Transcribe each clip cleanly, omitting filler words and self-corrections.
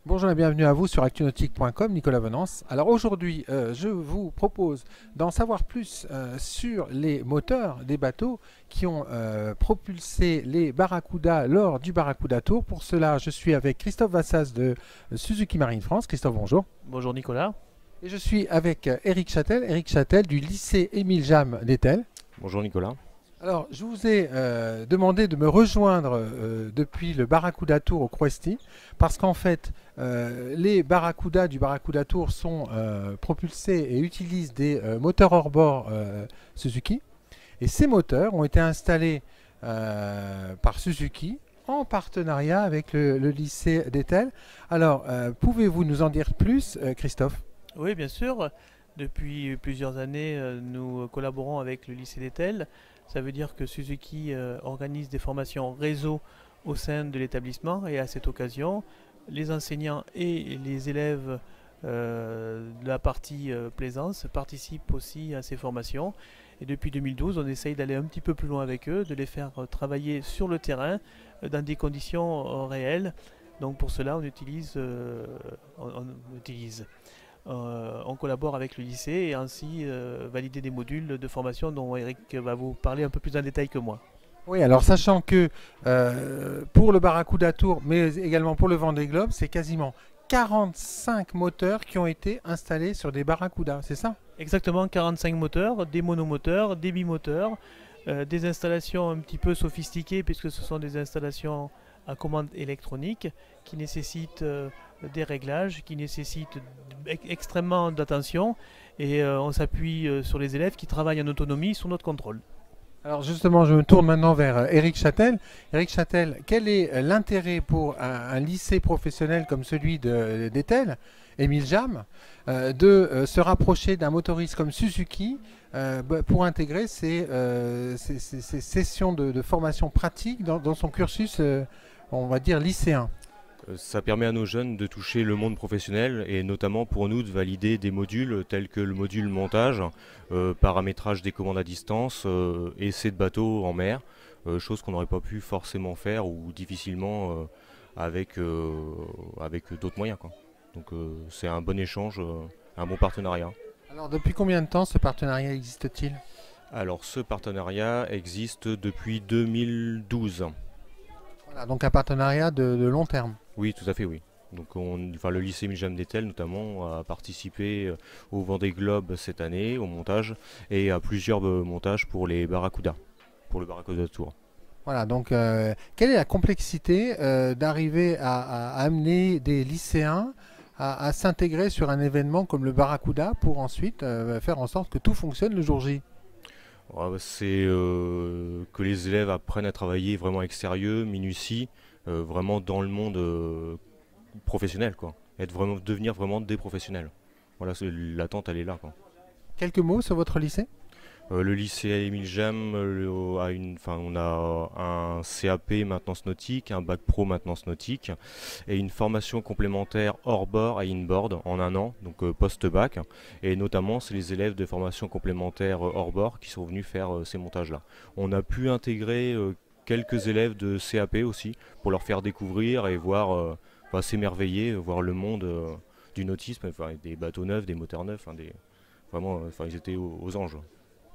Bonjour et bienvenue à vous sur actunautique.com, Nicolas Venance. Alors aujourd'hui, je vous propose d'en savoir plus sur les moteurs des bateaux qui ont propulsé les Barracuda lors du Barracuda Tour. Pour cela, je suis avec Christophe Vassas de Suzuki Marine France. Christophe, bonjour. Bonjour Nicolas. Et je suis avec Eric Châtel du lycée Émile Jam d'Etel. Bonjour Nicolas. Alors, je vous ai demandé de me rejoindre depuis le Barracuda Tour au Cruesti, parce qu'en fait, les Barracuda du Barracuda Tour sont propulsés et utilisent des moteurs hors-bord Suzuki. Et ces moteurs ont été installés par Suzuki en partenariat avec le lycée d'Etel. Alors, pouvez-vous nous en dire plus, Christophe? Oui, bien sûr. Depuis plusieurs années, nous collaborons avec le lycée d'Etel. Ça veut dire que Suzuki organise des formations réseau au sein de l'établissement et à cette occasion, les enseignants et les élèves de la partie plaisance participent aussi à ces formations. Et depuis 2012, on essaye d'aller un petit peu plus loin avec eux, de les faire travailler sur le terrain dans des conditions réelles. Donc pour cela, on collabore avec le lycée et ainsi valider des modules de formation dont Eric va vous parler un peu plus en détail que moi. Oui, alors sachant que pour le Barracuda Tour, mais également pour le Vendée Globe, c'est quasiment 45 moteurs qui ont été installés sur des Barracuda, c'est ça? Exactement, 45 moteurs, des monomoteurs, des bimoteurs, des installations un petit peu sophistiquées puisque ce sont des installations à commande électronique qui nécessitent des réglages, qui nécessitent extrêmement d'attention et on s'appuie sur les élèves qui travaillent en autonomie sous notre contrôle. Alors justement, je me tourne maintenant vers Eric Châtel. Eric Châtel, quel est l'intérêt pour un lycée professionnel comme celui d'Etel, Émile Jam, de se rapprocher d'un motoriste comme Suzuki pour intégrer ces sessions de formation pratique dans son cursus, on va dire, lycéen? Ça permet à nos jeunes de toucher le monde professionnel et notamment pour nous de valider des modules tels que le module montage, paramétrage des commandes à distance, essai de bateau en mer, chose qu'on n'aurait pas pu forcément faire ou difficilement avec d'autres moyens, quoi. Donc c'est un bon échange, un bon partenariat. Alors depuis combien de temps ce partenariat existe-t-il? Alors ce partenariat existe depuis 2012. Voilà, donc un partenariat de long terme. Oui, tout à fait, oui. Donc le lycée Miljam d'Etel notamment a participé au Vendée Globe cette année, au montage, et à plusieurs montages pour les Barracuda, pour le Barracuda Tour. Voilà, donc quelle est la complexité d'arriver à amener des lycéens à s'intégrer sur un événement comme le Barracuda pour ensuite faire en sorte que tout fonctionne le jour J? C'est que les élèves apprennent à travailler vraiment avec sérieux, minutie, vraiment dans le monde professionnel, quoi. Devenir vraiment des professionnels. Voilà, l'attente elle est là, quoi. Quelques mots sur votre lycée? Le lycée Émile Jam on a un CAP maintenance nautique, un bac pro maintenance nautique et une formation complémentaire hors bord et inboard en un an, donc post-bac. Et notamment, c'est les élèves de formation complémentaire hors bord qui sont venus faire ces montages-là. On a pu intégrer quelques élèves de CAP aussi pour leur faire découvrir et voir, s'émerveiller, voir le monde du nautisme, des bateaux neufs, des moteurs neufs, vraiment, ils étaient aux anges.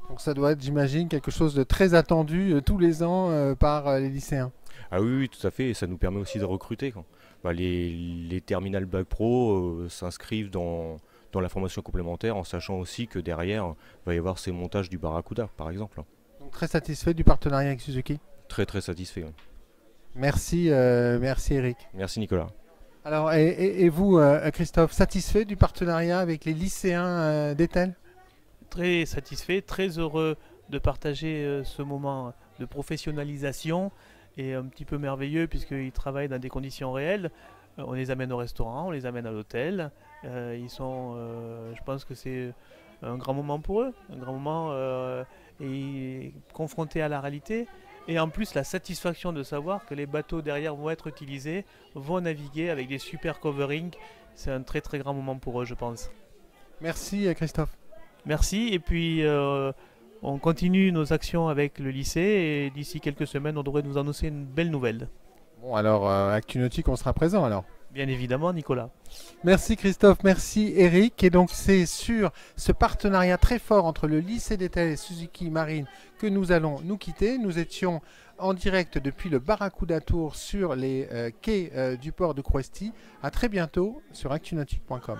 Donc ça doit être, j'imagine, quelque chose de très attendu tous les ans par les lycéens. Ah oui, oui, tout à fait, et ça nous permet aussi de recruter, quoi. Les terminales bac pro s'inscrivent dans la formation complémentaire en sachant aussi que derrière, il va y avoir ces montages du Barracuda, par exemple. Donc très satisfait du partenariat avec Suzuki. Très très satisfait. Ouais. Merci, merci Eric. Merci Nicolas. Alors, et vous, Christophe, satisfait du partenariat avec les lycéens d'Etel? Très satisfait, très heureux de partager ce moment de professionnalisation et un petit peu merveilleux puisqu'ils travaillent dans des conditions réelles. On les amène au restaurant, on les amène à l'hôtel. Je pense que c'est un grand moment pour eux, un grand moment et confrontés à la réalité. Et en plus, la satisfaction de savoir que les bateaux derrière vont être utilisés, vont naviguer avec des super coverings. C'est un très très grand moment pour eux, je pense. Merci Christophe. Merci, et puis on continue nos actions avec le lycée et d'ici quelques semaines, on devrait nous annoncer une belle nouvelle. Bon, alors, Actu Nautique, on sera présent alors. Bien évidemment, Nicolas. Merci Christophe, merci Eric. Et donc c'est sur ce partenariat très fort entre le lycée d'été et Suzuki Marine que nous allons nous quitter. Nous étions en direct depuis le Barracuda Tour sur les quais du port de Crouesty. À très bientôt sur actunautique.com.